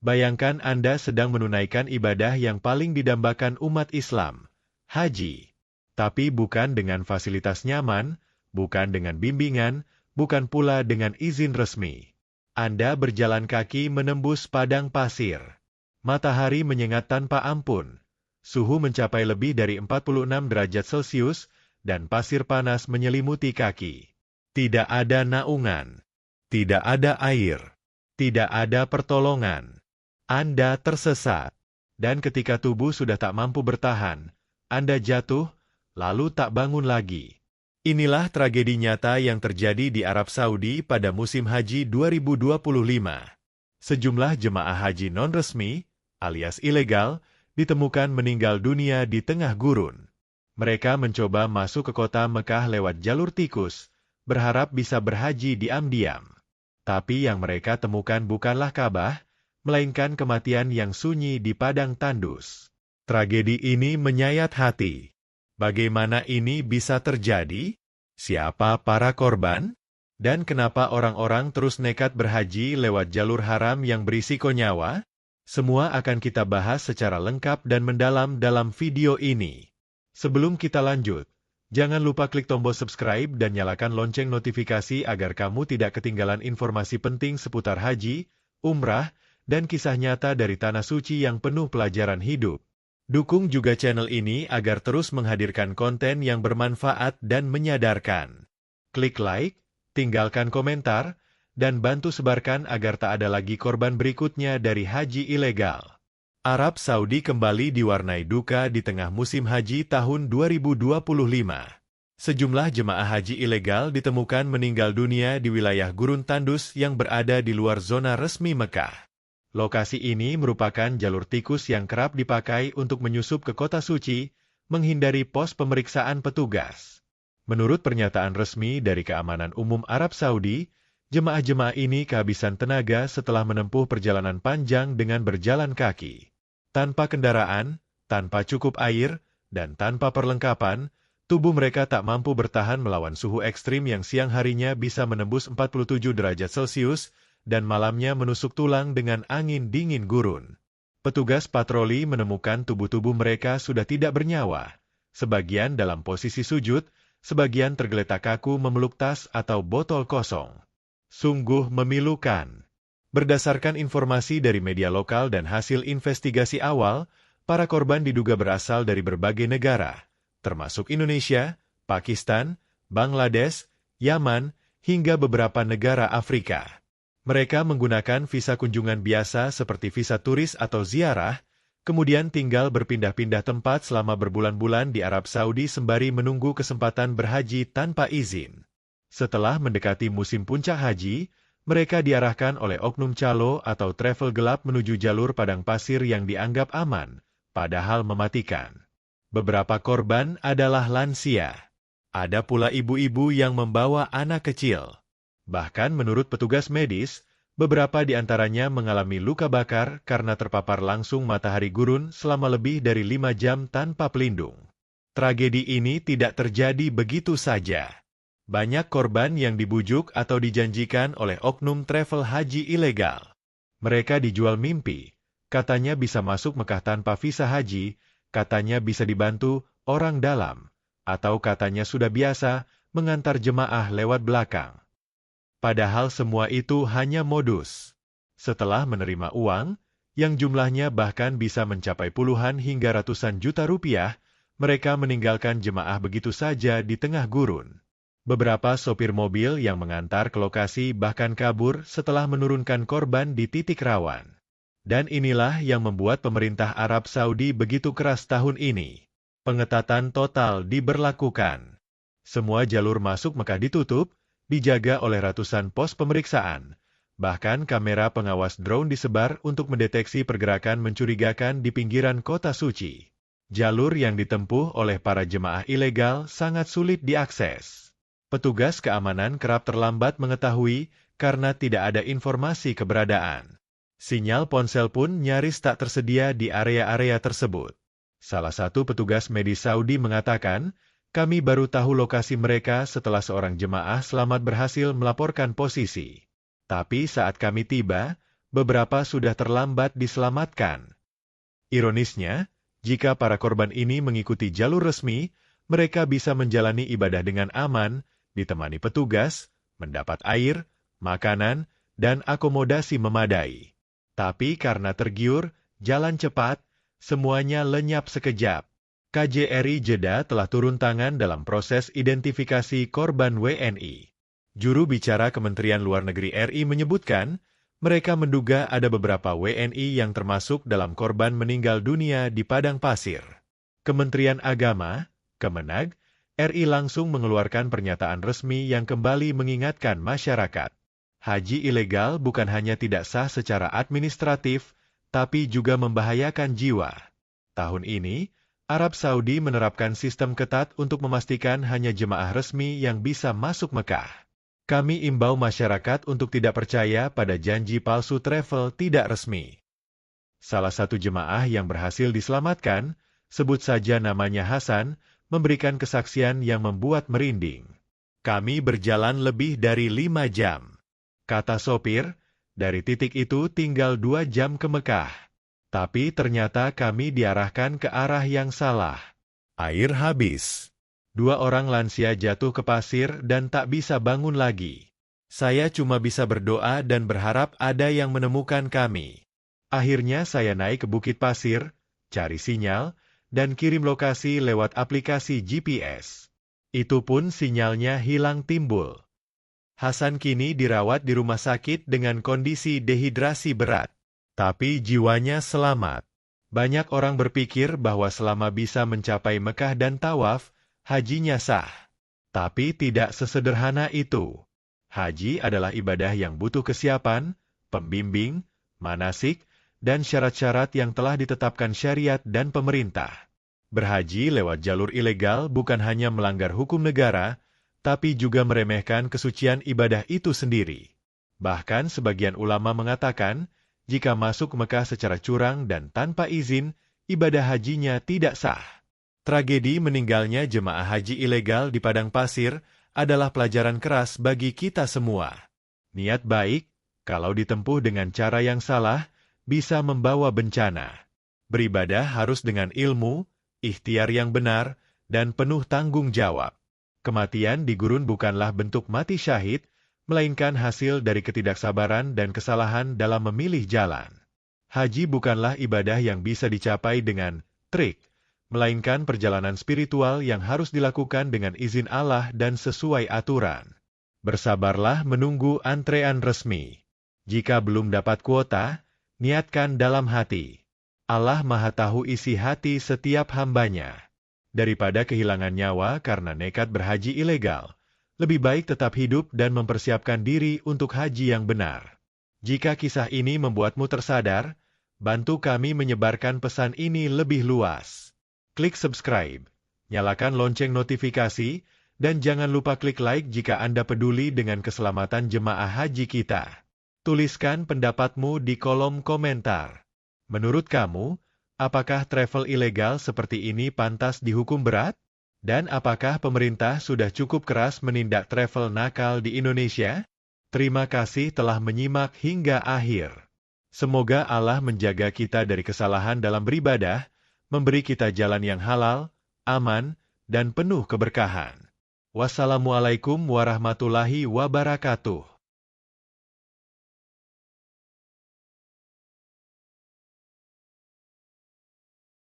Bayangkan Anda sedang menunaikan ibadah yang paling didambakan umat Islam, haji. Tapi bukan dengan fasilitas nyaman, bukan dengan bimbingan, bukan pula dengan izin resmi. Anda berjalan kaki menembus padang pasir. Matahari menyengat tanpa ampun. Suhu mencapai lebih dari 46 derajat Celcius, dan pasir panas menyelimuti kaki. Tidak ada naungan. Tidak ada air. Tidak ada pertolongan. Anda tersesat. Dan ketika tubuh sudah tak mampu bertahan, Anda jatuh, lalu tak bangun lagi. Inilah tragedi nyata yang terjadi di Arab Saudi pada musim haji 2025. Sejumlah jemaah haji non-resmi, alias ilegal, ditemukan meninggal dunia di tengah gurun. Mereka mencoba masuk ke kota Mekah lewat jalur tikus, berharap bisa berhaji diam-diam. Tapi yang mereka temukan bukanlah Ka'bah, melainkan kematian yang sunyi di padang tandus. Tragedi ini menyayat hati. Bagaimana ini bisa terjadi? Siapa para korban? Dan kenapa orang-orang terus nekat berhaji lewat jalur haram yang berisiko nyawa? Semua akan kita bahas secara lengkap dan mendalam dalam video ini. Sebelum kita lanjut, jangan lupa klik tombol subscribe dan nyalakan lonceng notifikasi agar kamu tidak ketinggalan informasi penting seputar haji, umrah, dan kisah nyata dari Tanah Suci yang penuh pelajaran hidup. Dukung juga channel ini agar terus menghadirkan konten yang bermanfaat dan menyadarkan. Klik like, tinggalkan komentar, dan bantu sebarkan agar tak ada lagi korban berikutnya dari haji ilegal. Arab Saudi kembali diwarnai duka di tengah musim haji tahun 2025. Sejumlah jemaah haji ilegal ditemukan meninggal dunia di wilayah gurun tandus yang berada di luar zona resmi Mekah. Lokasi ini merupakan jalur tikus yang kerap dipakai untuk menyusup ke kota suci, menghindari pos pemeriksaan petugas. Menurut pernyataan resmi dari Keamanan Umum Arab Saudi, jemaah-jemaah ini kehabisan tenaga setelah menempuh perjalanan panjang dengan berjalan kaki. Tanpa kendaraan, tanpa cukup air, dan tanpa perlengkapan, tubuh mereka tak mampu bertahan melawan suhu ekstrim yang siang harinya bisa menembus 47 derajat Celcius, dan malamnya menusuk tulang dengan angin dingin gurun. Petugas patroli menemukan tubuh-tubuh mereka sudah tidak bernyawa, sebagian dalam posisi sujud, sebagian tergeletak kaku memeluk tas atau botol kosong. Sungguh memilukan. Berdasarkan informasi dari media lokal dan hasil investigasi awal, para korban diduga berasal dari berbagai negara, termasuk Indonesia, Pakistan, Bangladesh, Yaman, hingga beberapa negara Afrika. Mereka menggunakan visa kunjungan biasa seperti visa turis atau ziarah, kemudian tinggal berpindah-pindah tempat selama berbulan-bulan di Arab Saudi sembari menunggu kesempatan berhaji tanpa izin. Setelah mendekati musim puncak haji, mereka diarahkan oleh oknum calo atau travel gelap menuju jalur padang pasir yang dianggap aman, padahal mematikan. Beberapa korban adalah lansia. Ada pula ibu-ibu yang membawa anak kecil. Bahkan menurut petugas medis, beberapa di antaranya mengalami luka bakar karena terpapar langsung matahari gurun selama lebih dari 5 jam tanpa pelindung. Tragedi ini tidak terjadi begitu saja. Banyak korban yang dibujuk atau dijanjikan oleh oknum travel haji ilegal. Mereka dijual mimpi, katanya bisa masuk Mekah tanpa visa haji, katanya bisa dibantu orang dalam, atau katanya sudah biasa mengantar jemaah lewat belakang. Padahal semua itu hanya modus. Setelah menerima uang, yang jumlahnya bahkan bisa mencapai puluhan hingga ratusan juta rupiah, mereka meninggalkan jemaah begitu saja di tengah gurun. Beberapa sopir mobil yang mengantar ke lokasi bahkan kabur setelah menurunkan korban di titik rawan. Dan inilah yang membuat pemerintah Arab Saudi begitu keras tahun ini. Pengetatan total diberlakukan. Semua jalur masuk Mekah ditutup, dijaga oleh ratusan pos pemeriksaan. Bahkan kamera pengawas drone disebar untuk mendeteksi pergerakan mencurigakan di pinggiran kota suci. Jalur yang ditempuh oleh para jemaah ilegal sangat sulit diakses. Petugas keamanan kerap terlambat mengetahui karena tidak ada informasi keberadaan. Sinyal ponsel pun nyaris tak tersedia di area-area tersebut. Salah satu petugas medis Saudi mengatakan, "Kami baru tahu lokasi mereka setelah seorang jemaah selamat berhasil melaporkan posisi. Tapi saat kami tiba, beberapa sudah terlambat diselamatkan. Ironisnya, jika para korban ini mengikuti jalur resmi, mereka bisa menjalani ibadah dengan aman, ditemani petugas, mendapat air, makanan, dan akomodasi memadai. Tapi karena tergiur, jalan cepat, semuanya lenyap sekejap. KJRI Jeddah telah turun tangan dalam proses identifikasi korban WNI. Juru bicara Kementerian Luar Negeri RI menyebutkan, mereka menduga ada beberapa WNI yang termasuk dalam korban meninggal dunia di padang pasir. Kementerian Agama, Kemenag, RI langsung mengeluarkan pernyataan resmi yang kembali mengingatkan masyarakat. Haji ilegal bukan hanya tidak sah secara administratif, tapi juga membahayakan jiwa. Tahun ini, Arab Saudi menerapkan sistem ketat untuk memastikan hanya jemaah resmi yang bisa masuk Mekah. Kami imbau masyarakat untuk tidak percaya pada janji palsu travel tidak resmi. Salah satu jemaah yang berhasil diselamatkan, sebut saja namanya Hasan, memberikan kesaksian yang membuat merinding. Kami berjalan lebih dari 5 jam. Kata sopir, dari titik itu tinggal 2 jam ke Mekah. Tapi ternyata kami diarahkan ke arah yang salah. Air habis. 2 orang lansia jatuh ke pasir dan tak bisa bangun lagi. Saya cuma bisa berdoa dan berharap ada yang menemukan kami. Akhirnya saya naik ke Bukit Pasir, cari sinyal, dan kirim lokasi lewat aplikasi GPS. Itu pun sinyalnya hilang timbul. Hasan kini dirawat di rumah sakit dengan kondisi dehidrasi berat. Tapi jiwanya selamat. Banyak orang berpikir bahwa selama bisa mencapai Mekah dan tawaf, hajinya sah. Tapi tidak sesederhana itu. Haji adalah ibadah yang butuh kesiapan, pembimbing, manasik, dan syarat-syarat yang telah ditetapkan syariat dan pemerintah. Berhaji lewat jalur ilegal bukan hanya melanggar hukum negara, tapi juga meremehkan kesucian ibadah itu sendiri. Bahkan sebagian ulama mengatakan, jika masuk Mekah secara curang dan tanpa izin, ibadah hajinya tidak sah. Tragedi meninggalnya jemaah haji ilegal di padang pasir adalah pelajaran keras bagi kita semua. Niat baik, kalau ditempuh dengan cara yang salah, bisa membawa bencana. Beribadah harus dengan ilmu, ikhtiar yang benar, dan penuh tanggung jawab. Kematian di gurun bukanlah bentuk mati syahid, melainkan hasil dari ketidaksabaran dan kesalahan dalam memilih jalan. Haji bukanlah ibadah yang bisa dicapai dengan trik, melainkan perjalanan spiritual yang harus dilakukan dengan izin Allah dan sesuai aturan. Bersabarlah menunggu antrean resmi. Jika belum dapat kuota, niatkan dalam hati. Allah Maha Tahu isi hati setiap hambanya. Daripada kehilangan nyawa karena nekat berhaji ilegal, lebih baik tetap hidup dan mempersiapkan diri untuk haji yang benar. Jika kisah ini membuatmu tersadar, bantu kami menyebarkan pesan ini lebih luas. Klik subscribe, nyalakan lonceng notifikasi, dan jangan lupa klik like jika Anda peduli dengan keselamatan jemaah haji kita. Tuliskan pendapatmu di kolom komentar. Menurut kamu, apakah travel ilegal seperti ini pantas dihukum berat? Dan apakah pemerintah sudah cukup keras menindak travel nakal di Indonesia? Terima kasih telah menyimak hingga akhir. Semoga Allah menjaga kita dari kesalahan dalam beribadah, memberi kita jalan yang halal, aman, dan penuh keberkahan. Wassalamualaikum warahmatullahi wabarakatuh.